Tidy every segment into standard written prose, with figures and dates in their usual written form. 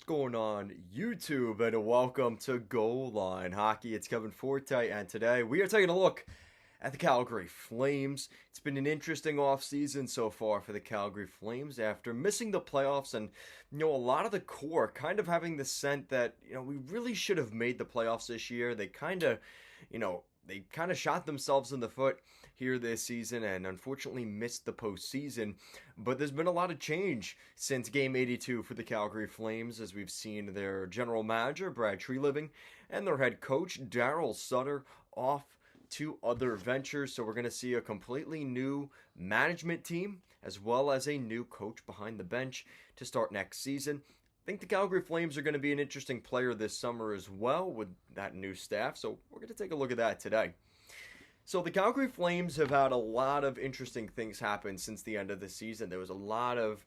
What's going on, YouTube, and welcome to Goal Line Hockey. It's Kevin Forte, and today we are taking a look at the Calgary Flames. It's been an interesting offseason so far for the Calgary Flames after missing the playoffs and, a lot of the core kind of having the sense that, we really should have made the playoffs this year. They kind of shot themselves in the foot here this season and unfortunately missed the postseason. But there's been a lot of change since Game 82 for the Calgary Flames, as we've seen their general manager, Brad Treliving, and their head coach, Daryl Sutter, off to other ventures. So we're going to see a completely new management team as well as a new coach behind the bench to start next season. I think the Calgary Flames are going to be an interesting player this summer as well with that new staff, so we're going to take a look at that today. So the Calgary Flames have had a lot of interesting things happen since the end of the season. There was a lot of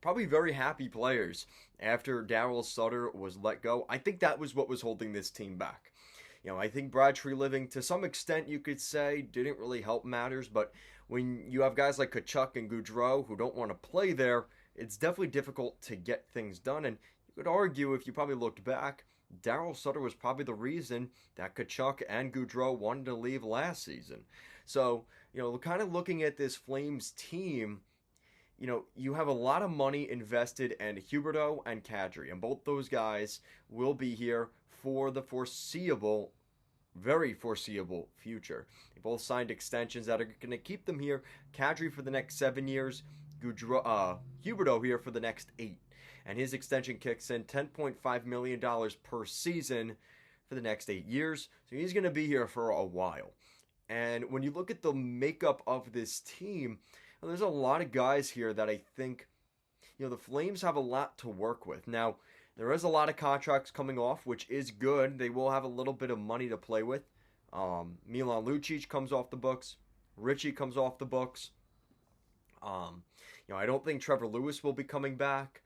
probably very happy players after Daryl Sutter was let go. I think that was what was holding this team back. I think Brad Treliving, to some extent, you could say, didn't really help matters, but when you have guys like Tkachuk and Gaudreau who don't want to play there, it's definitely difficult to get things done. And you could argue, if you probably looked back, Daryl Sutter was probably the reason that Tkachuk and Gaudreau wanted to leave last season. So, kind of looking at this Flames team, you have a lot of money invested in Huberdeau and Kadri, and both those guys will be here for the very foreseeable future. They both signed extensions that are going to keep them here. Kadri for the next 7 years, Huberdeau here for the next 8. And his extension kicks in $10.5 million per season for the next 8 years. So he's going to be here for a while. And when you look at the makeup of this team, there's a lot of guys here that I think, the Flames have a lot to work with. Now, there is a lot of contracts coming off, which is good. They will have a little bit of money to play with. Milan Lucic comes off the books. Richie comes off the books. I don't think Trevor Lewis will be coming back.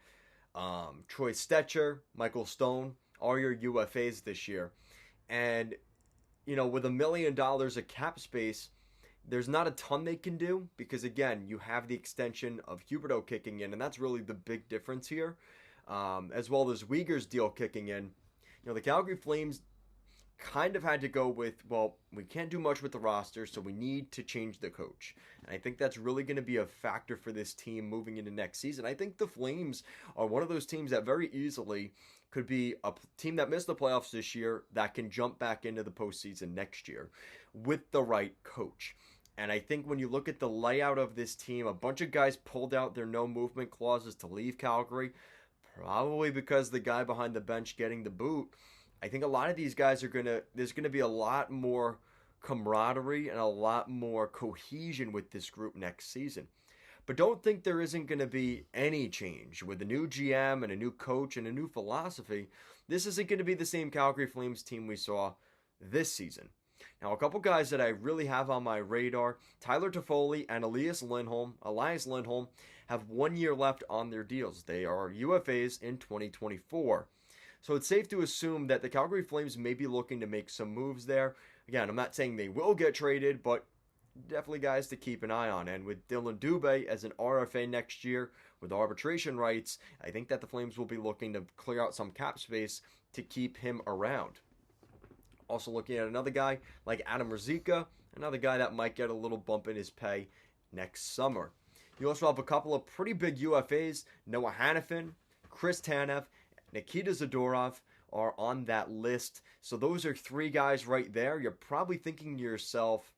Troy Stecher, Michael Stone are your UFAs this year. And, with $1 million of cap space, there's not a ton they can do because, again, you have the extension of Huberdeau kicking in, and that's really the big difference here, as well as Weegar's deal kicking in. The Calgary Flames kind of had to go with, well, we can't do much with the roster, so we need to change the coach. And I think that's really going to be a factor for this team moving into next season. I think the Flames are one of those teams that very easily could be a team that missed the playoffs this year that can jump back into the postseason next year with the right coach. And I think when you look at the layout of this team, a bunch of guys pulled out their no movement clauses to leave Calgary, probably because the guy behind the bench getting the boot. I think a lot of these guys there's going to be a lot more camaraderie and a lot more cohesion with this group next season. But don't think there isn't going to be any change with a new GM and a new coach and a new philosophy. This isn't going to be the same Calgary Flames team we saw this season. Now, a couple guys that I really have on my radar, Tyler Toffoli and Elias Lindholm have 1 year left on their deals. They are UFAs in 2024. So it's safe to assume that the Calgary Flames may be looking to make some moves there. Again, I'm not saying they will get traded, but definitely guys to keep an eye on. And with Dylan Dubé as an RFA next year with arbitration rights, I think that the Flames will be looking to clear out some cap space to keep him around. Also looking at another guy like Adam Ruzicka, another guy that might get a little bump in his pay next summer. You also have a couple of pretty big UFAs. Noah Hanifin, Chris Tanev, Nikita Zadorov are on that list. So those are 3 guys right there. You're probably thinking to yourself,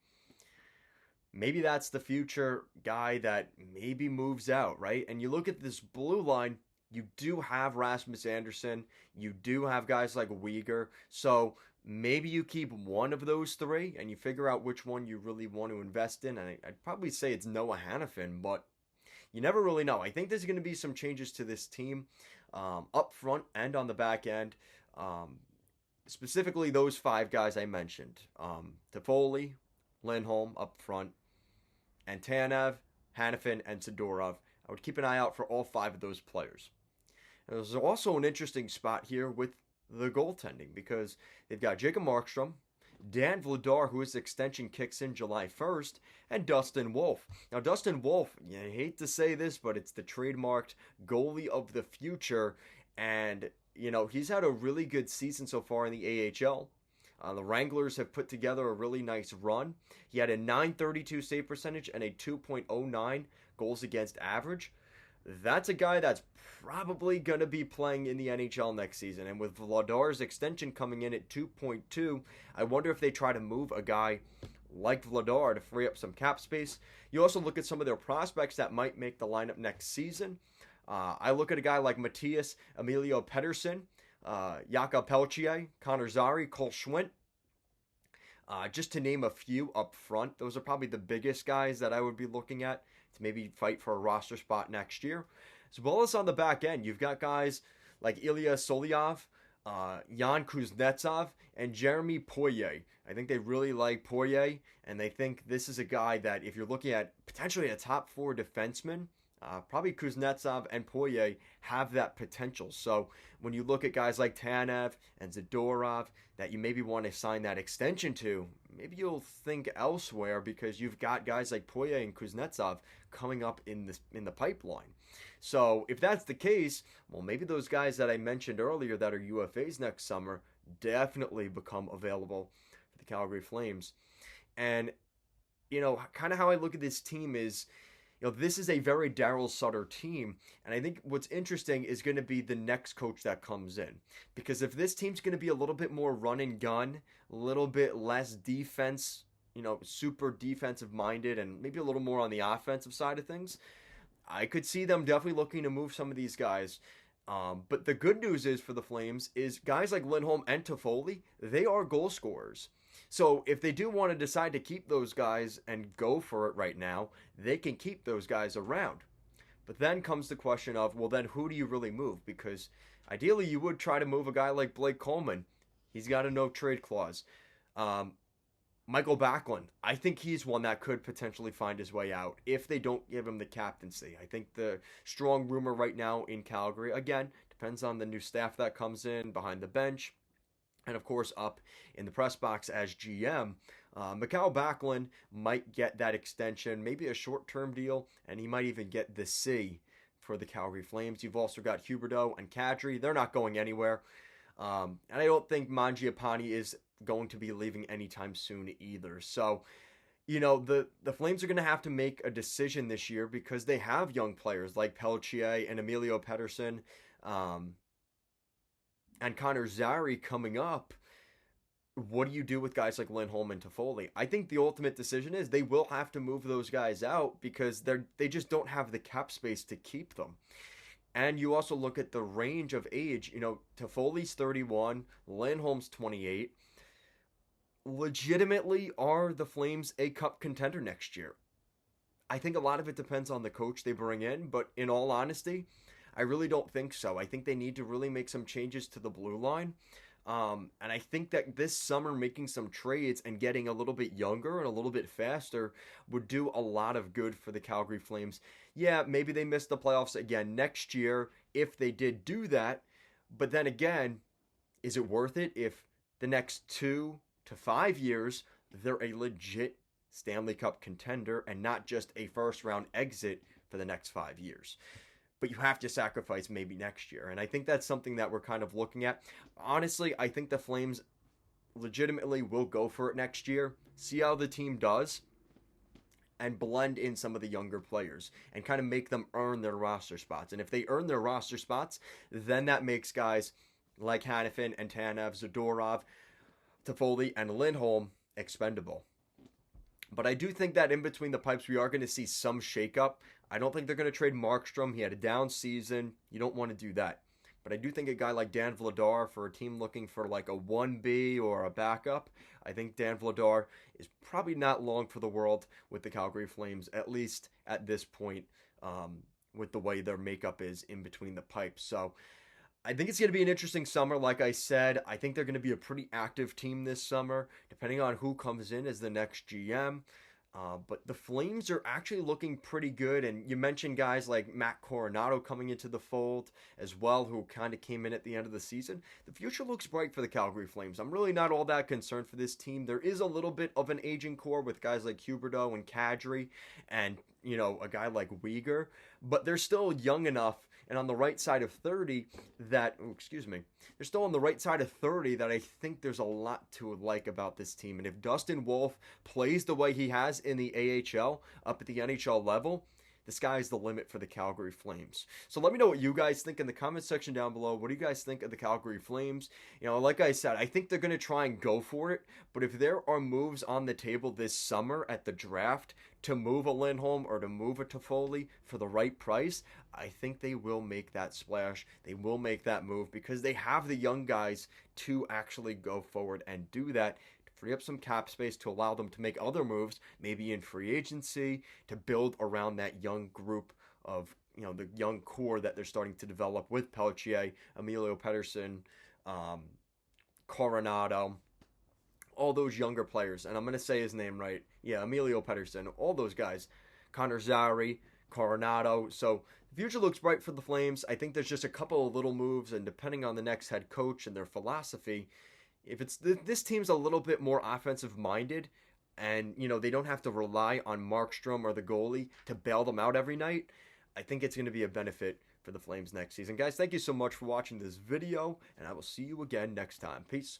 maybe that's the future guy that maybe moves out, right? And you look at this blue line, you do have Rasmus Andersson. You do have guys like Weegar. So maybe you keep one of those 3 and you figure out which one you really want to invest in. And I'd probably say it's Noah Hanifin, but you never really know. I think there's going to be some changes to this team up front and on the back end. Specifically those 5 guys I mentioned. Toffoli, Lindholm up front, and Tanev, Hanifin, and Zadorov. I would keep an eye out for all 5 of those players. And there's also an interesting spot here with the goaltending because they've got Jacob Markstrom Dan Vladar, who his extension kicks in July 1st, and Dustin Wolf. Now, Dustin Wolf, I hate to say this, but it's the trademarked goalie of the future, and he's had a really good season so far in the AHL. The Wranglers have put together a really nice run. He had a .932 save percentage and a 2.09 goals against average. That's a guy that's probably going to be playing in the NHL next season. And with Vladar's extension coming in at 2.2, I wonder if they try to move a guy like Vladar to free up some cap space. You also look at some of their prospects that might make the lineup next season. I look at a guy like Matthias Emilio Pettersson, Jakob Peltier, Connor Zary, Cole Schwint. Just to name a few up front, those are probably the biggest guys that I would be looking at to maybe fight for a roster spot next year. As well as on the back end, you've got guys like Ilya Solyov, Jan Kuznetsov, and Jeremy Poirier. I think they really like Poirier, and they think this is a guy that if you're looking at potentially a top 4 defenseman, probably Kuznetsov and Poirier have that potential. So when you look at guys like Tanev and Zadorov that you maybe want to sign that extension to, maybe you'll think elsewhere because you've got guys like Poirier and Kuznetsov coming up in the pipeline. So if that's the case, well, maybe those guys that I mentioned earlier that are UFAs next summer definitely become available for the Calgary Flames. And, kind of how I look at this team is, this is a very Daryl Sutter team, and I think what's interesting is going to be the next coach that comes in. Because if this team's going to be a little bit more run and gun, a little bit less defense, super defensive minded, and maybe a little more on the offensive side of things, I could see them definitely looking to move some of these guys. But the good news is for the Flames is guys like Lindholm and Toffoli, they are goal scorers. So if they do want to decide to keep those guys and go for it right now, they can keep those guys around. But then comes the question of, well, then who do you really move? Because ideally you would try to move a guy like Blake Coleman. He's got a no trade clause. Michael Backlund, I think he's one that could potentially find his way out if they don't give him the captaincy. I think the strong rumor right now in Calgary, again, depends on the new staff that comes in behind the bench, and of course up in the press box as GM. Mikhail Backlund might get that extension, maybe a short-term deal, and he might even get the C for the Calgary Flames. You've also got Huberdeau and Kadri. They're not going anywhere. And I don't think Mangiapane is going to be leaving anytime soon either. So, the Flames are going to have to make a decision this year because they have young players like Peltier and Emilio Pettersson, and Connor Zary coming up. What do you do with guys like Lindholm and Toffoli? I think the ultimate decision is they will have to move those guys out because they just don't have the cap space to keep them. And you also look at the range of age. Toffoli's 31, Lindholm's 28. Legitimately, are the Flames a cup contender next year? I think a lot of it depends on the coach they bring in, but in all honesty, I really don't think so. I think they need to really make some changes to the blue line. And I think that this summer making some trades and getting a little bit younger and a little bit faster would do a lot of good for the Calgary Flames. Yeah, maybe they miss the playoffs again next year if they did do that. But then again, is it worth it if the next 2 to 5 years they're a legit Stanley Cup contender and not just a first round exit for the next 5 years? But you have to sacrifice maybe next year. And I think that's something that we're kind of looking at. Honestly, I think the Flames legitimately will go for it next year, see how the team does, and blend in some of the younger players and kind of make them earn their roster spots. And if they earn their roster spots, then that makes guys like Hanifin and Tanev, Zadorov, Toffoli, and Lindholm expendable. But I do think that in between the pipes, we are going to see some shakeup. I don't think they're going to trade Markstrom. He had a down season. You don't want to do that. But I do think a guy like Dan Vladar, for a team looking for like a 1B or a backup, I think Dan Vladar is probably not long for the world with the Calgary Flames, at least at this point, with the way their makeup is in between the pipes. So I think it's going to be an interesting summer. Like I said, I think they're going to be a pretty active team this summer, depending on who comes in as the next GM. But the Flames are actually looking pretty good. And you mentioned guys like Matt Coronado coming into the fold as well, who kind of came in at the end of the season. The future looks bright for the Calgary Flames. I'm really not all that concerned for this team. There is a little bit of an aging core with guys like Huberdeau and Kadri and, a guy like Uyghur. But they're still young enough and on the right side of 30 that, they're still on the right side of 30 that I think there's a lot to like about this team. And if Dustin Wolf plays the way he has in the AHL up at the NHL level, the sky's the limit for the Calgary Flames. So let me know what you guys think in the comment section down below. What do you guys think of the Calgary Flames? Like I said, I think they're going to try and go for it. But if there are moves on the table this summer at the draft to move a Lindholm or to move a Toffoli for the right price, I think they will make that splash. They will make that move because they have the young guys to actually go forward and do that. Free up some cap space to allow them to make other moves, maybe in free agency, to build around that young group of, the young core that they're starting to develop with Pelletier, Emilio Pettersson, Coronado, all those younger players. And I'm going to say his name right. Yeah, Emilio Pettersson, all those guys. Connor Zary, Coronado. So the future looks bright for the Flames. I think there's just a couple of little moves, and depending on the next head coach and their philosophy, if it's this team's a little bit more offensive minded and they don't have to rely on Markstrom or the goalie to bail them out every night, I think it's going to be a benefit for the Flames next season. Guys, thank you so much for watching this video, and I will see you again next time. Peace.